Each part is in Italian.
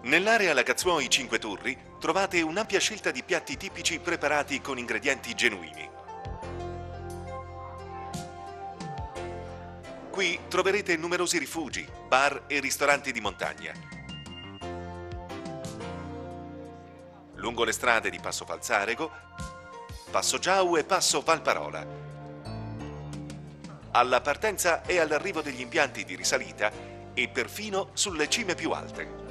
Nell'area Lagazzuoi Cinque Torri trovate un'ampia scelta di piatti tipici preparati con ingredienti genuini. Qui troverete numerosi rifugi, bar e ristoranti di montagna. Lungo le strade di Passo Falzarego, Passo Giau e Passo Valparola. Alla partenza e all'arrivo degli impianti di risalita e perfino sulle cime più alte.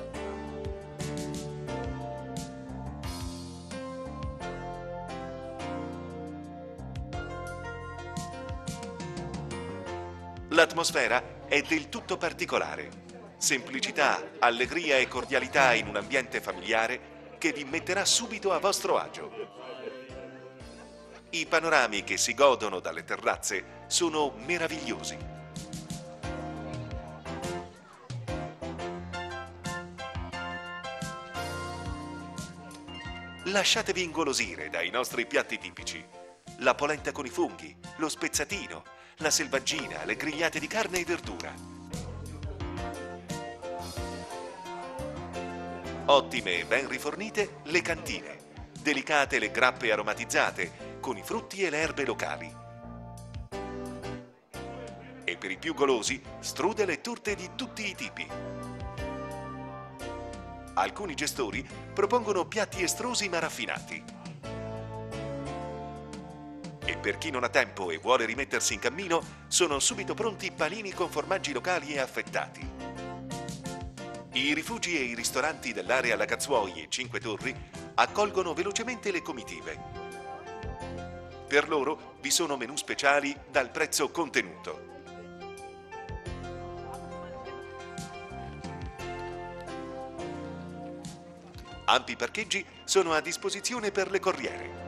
L'atmosfera è del tutto particolare. Semplicità, allegria e cordialità in un ambiente familiare che vi metterà subito a vostro agio. I panorami che si godono dalle terrazze sono meravigliosi. Lasciatevi ingolosire dai nostri piatti tipici. La polenta con i funghi, lo spezzatino, la selvaggina, le grigliate di carne e verdura. Ottime e ben rifornite le cantine. Delicate le grappe aromatizzate con i frutti e le erbe locali. E per i più golosi, strudel e torte di tutti i tipi. Alcuni gestori propongono piatti estrosi ma raffinati. E per chi non ha tempo e vuole rimettersi in cammino, sono subito pronti panini con formaggi locali e affettati. I rifugi e i ristoranti dell'area Lagazzuoi e Cinque Torri accolgono velocemente le comitive. Per loro vi sono menù speciali dal prezzo contenuto. Ampi parcheggi sono a disposizione per le corriere.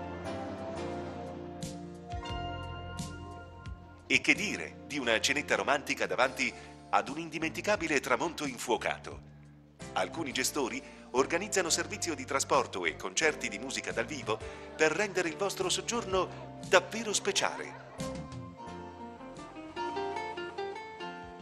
E che dire di una cenetta romantica davanti ad un indimenticabile tramonto infuocato? Alcuni gestori organizzano servizio di trasporto e concerti di musica dal vivo per rendere il vostro soggiorno davvero speciale.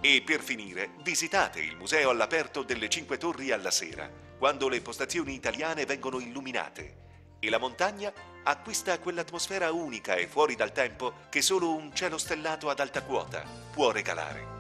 E per finire, visitate il museo all'aperto delle Cinque Torri alla sera, quando le postazioni italiane vengono illuminate e la montagna acquista quell'atmosfera unica e fuori dal tempo che solo un cielo stellato ad alta quota può regalare.